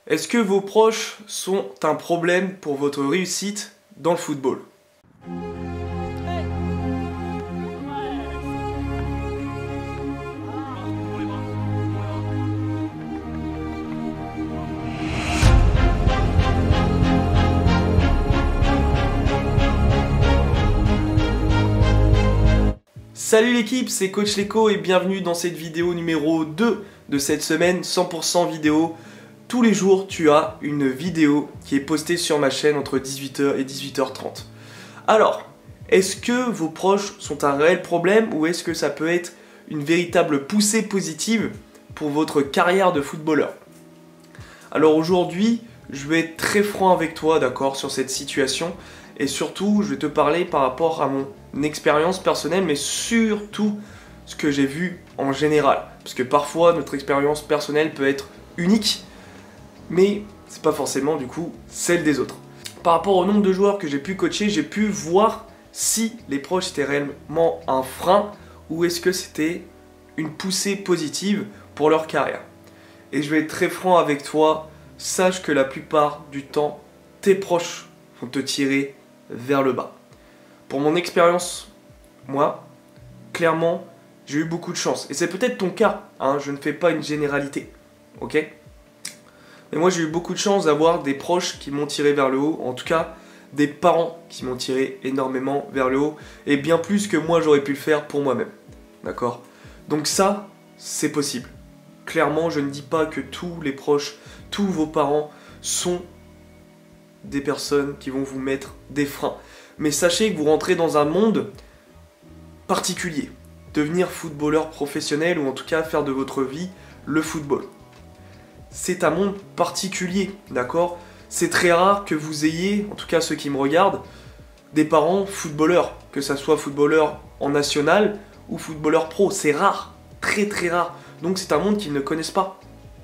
Est-ce que vos proches sont un problème pour votre réussite dans le football? Salut l'équipe, c'est Coach Leko et bienvenue dans cette vidéo numéro 2 de cette semaine 100% vidéo. Tous les jours, tu as une vidéo qui est postée sur ma chaîne entre 18h et 18h30. Alors, est-ce que vos proches sont un réel problème ou est-ce que ça peut être une véritable poussée positive pour votre carrière de footballeur? Alors aujourd'hui, je vais être très franc avec toi, d'accord, sur cette situation. Et surtout, je vais te parler par rapport à mon expérience personnelle, mais surtout ce que j'ai vu en général. Parce que parfois, notre expérience personnelle peut être unique, mais c'est pas forcément du coup celle des autres. Par rapport au nombre de joueurs que j'ai pu coacher, j'ai pu voir si les proches étaient réellement un frein ou est-ce que c'était une poussée positive pour leur carrière. Et je vais être très franc avec toi, sache que la plupart du temps, tes proches vont te tirer vers le bas. Pour mon expérience, moi, clairement, j'ai eu beaucoup de chance. Et c'est peut-être ton cas, hein, je ne fais pas une généralité, ok? Mais moi, j'ai eu beaucoup de chance d'avoir des proches qui m'ont tiré vers le haut, en tout cas, des parents qui m'ont tiré énormément vers le haut, et bien plus que moi, j'aurais pu le faire pour moi-même, d'accord? Donc ça, c'est possible. Clairement, je ne dis pas que tous les proches, tous vos parents sont des personnes qui vont vous mettre des freins. Mais sachez que vous rentrez dans un monde particulier. Devenir footballeur professionnel ou en tout cas faire de votre vie le football. C'est un monde particulier, d'accord? C'est très rare que vous ayez, en tout cas ceux qui me regardent, des parents footballeurs. Que ça soit footballeur en national ou footballeur pro. C'est rare, très très rare. Donc c'est un monde qu'ils ne connaissent pas,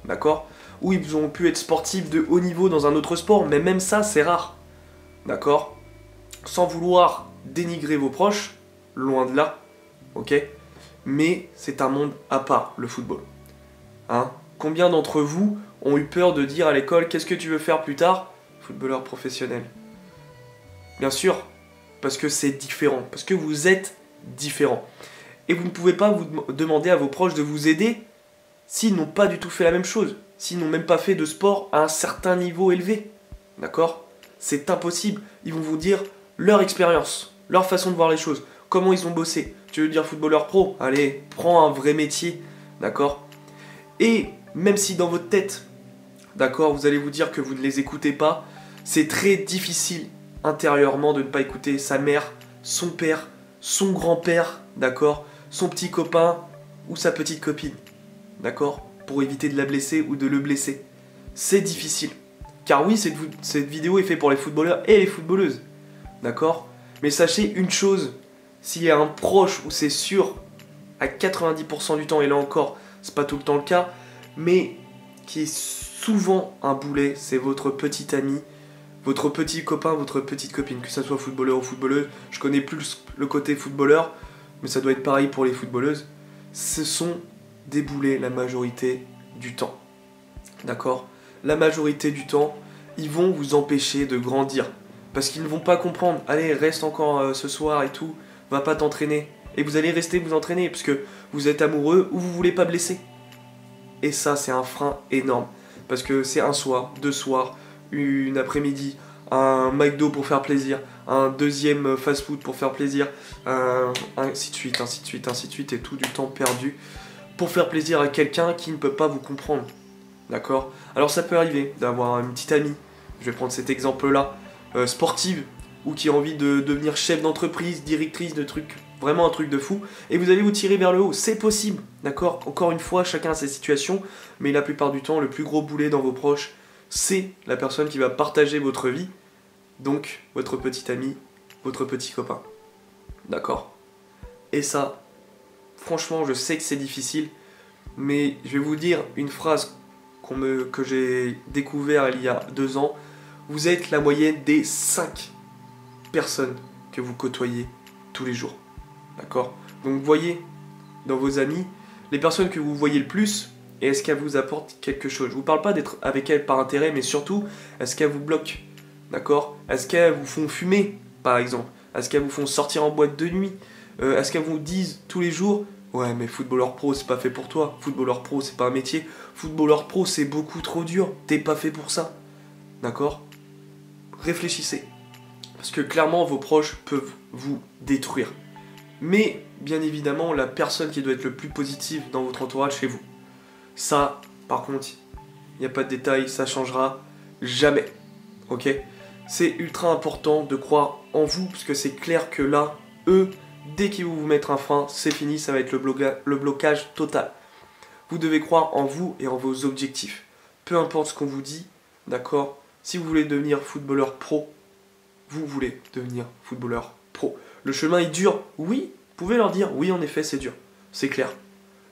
d'accord? Ou ils ont pu être sportifs de haut niveau dans un autre sport, mais même ça c'est rare, d'accord? Sans vouloir dénigrer vos proches, loin de là, ok? Mais c'est un monde à part, le football. Hein? Combien d'entre vous ont eu peur de dire à l'école, qu'est-ce que tu veux faire plus tard? Footballeur professionnel. Bien sûr, parce que c'est différent, parce que vous êtes différent. Et vous ne pouvez pas vous demander à vos proches de vous aider s'ils n'ont pas du tout fait la même chose, s'ils n'ont même pas fait de sport à un certain niveau élevé. D'accord? C'est impossible. Ils vont vous dire leur expérience, leur façon de voir les choses, comment ils ont bossé. Tu veux dire footballeur pro? Allez, prends un vrai métier. D'accord? Et même si dans votre tête, d'accord, vous allez vous dire que vous ne les écoutez pas, c'est très difficile intérieurement de ne pas écouter sa mère, son père, son grand-père, d'accord, son petit copain ou sa petite copine, d'accord, pour éviter de la blesser ou de le blesser. C'est difficile. Car oui, cette vidéo est faite pour les footballeurs et les footballeuses, d'accord? Mais sachez une chose, s'il y a un proche où c'est sûr, à 90% du temps, et là encore, c'est pas tout le temps le cas, mais qui est souvent un boulet, c'est votre petit ami, votre petit copain, votre petite copine, que ça soit footballeur ou footballeuse. Je connais plus le côté footballeur, mais ça doit être pareil pour les footballeuses. Ce sont des boulets la majorité du temps. D'accord? La majorité du temps, ils vont vous empêcher de grandir. Parce qu'ils ne vont pas comprendre. Allez, reste encore ce soir et tout, va pas t'entraîner. Et vous allez rester vous entraîner, parce que vous êtes amoureux ou vous voulez pas blesser. Et ça, c'est un frein énorme. Parce que c'est un soir, deux soirs, une après-midi, un McDo pour faire plaisir, un deuxième fast-food pour faire plaisir, ainsi de suite, ainsi de suite, ainsi de suite, et tout du temps perdu pour faire plaisir à quelqu'un qui ne peut pas vous comprendre. D'accord? Alors ça peut arriver d'avoir une petite amie, je vais prendre cet exemple-là, sportive, ou qui a envie de devenir chef d'entreprise, directrice de trucs, vraiment un truc de fou, et vous allez vous tirer vers le haut, c'est possible, d'accord? Encore une fois, chacun a ses situations, mais la plupart du temps, le plus gros boulet dans vos proches, c'est la personne qui va partager votre vie, donc votre petit ami, votre petit copain, d'accord? Et ça, franchement, je sais que c'est difficile, mais je vais vous dire une phrase que j'ai découvert il y a 2 ans. Vous êtes la moyenne des 5 personnes que vous côtoyez tous les jours. D'accord? Donc voyez, dans vos amis, les personnes que vous voyez le plus, et est-ce qu'elle vous apporte quelque chose? Je vous parle pas d'être avec elle par intérêt, mais surtout, est-ce qu'elle vous bloque? D'accord? Est-ce qu'elles vous font fumer, par exemple? Est-ce qu'elles vous font sortir en boîte de nuit? Est-ce qu'elles vous disent tous les jours: ouais, mais footballeur pro, c'est pas fait pour toi. Footballeur pro, c'est pas un métier. Footballeur pro, c'est beaucoup trop dur. T'es pas fait pour ça. D'accord? Réfléchissez. Parce que clairement, vos proches peuvent vous détruire. Mais, bien évidemment, la personne qui doit être le plus positive dans votre entourage, c'est vous. Ça, par contre, il n'y a pas de détail, ça changera jamais. Ok? C'est ultra important de croire en vous, parce que c'est clair que là, eux, dès qu'ils vont vous mettre un frein, c'est fini, ça va être le blocage total. Vous devez croire en vous et en vos objectifs. Peu importe ce qu'on vous dit, d'accord? Si vous voulez devenir footballeur pro, vous voulez devenir footballeur pro. Le chemin est dur, oui, vous pouvez leur dire, oui en effet c'est dur, c'est clair.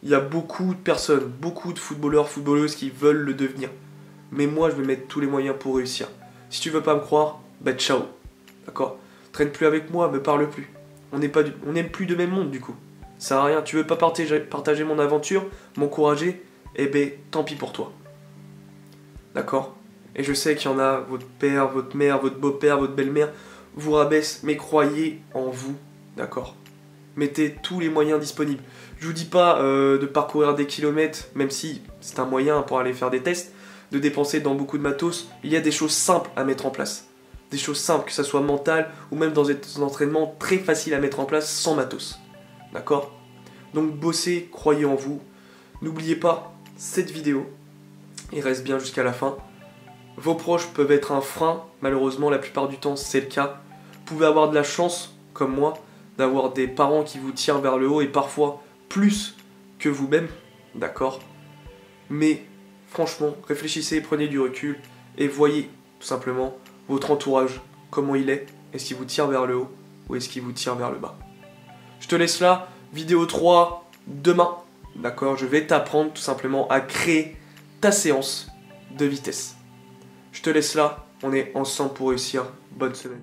Il y a beaucoup de personnes, beaucoup de footballeurs, footballeuses qui veulent le devenir. Mais moi je vais mettre tous les moyens pour réussir. Si tu veux pas me croire, bah ciao, d'accord? Traîne plus avec moi, me parle plus. On n'aime plus de même monde du coup. Ça sert à rien, tu veux pas partager mon aventure, m'encourager, eh ben tant pis pour toi. D'accord? Et je sais qu'il y en a, votre père, votre mère, votre beau-père, votre belle-mère vous rabaisse, mais croyez en vous, d'accord? Mettez tous les moyens disponibles. Je vous dis pas de parcourir des kilomètres, même si c'est un moyen pour aller faire des tests, de dépenser dans beaucoup de matos. Il y a des choses simples à mettre en place. Des choses simples, que ça soit mental ou même dans des entraînements très faciles à mettre en place sans matos. D'accord? Donc bossez, croyez en vous. N'oubliez pas cette vidéo. Il reste bien jusqu'à la fin. Vos proches peuvent être un frein, malheureusement la plupart du temps c'est le cas. Vous pouvez avoir de la chance, comme moi, d'avoir des parents qui vous tirent vers le haut et parfois plus que vous-même, d'accord? Mais franchement, réfléchissez, prenez du recul et voyez tout simplement votre entourage, comment il est. Est-ce qu'il vous tire vers le haut ou est-ce qu'il vous tire vers le bas? Je te laisse là, vidéo 3 demain, d'accord? Je vais t'apprendre tout simplement à créer ta séance de vitesse. Je te laisse là, on est ensemble pour réussir. Bonne semaine.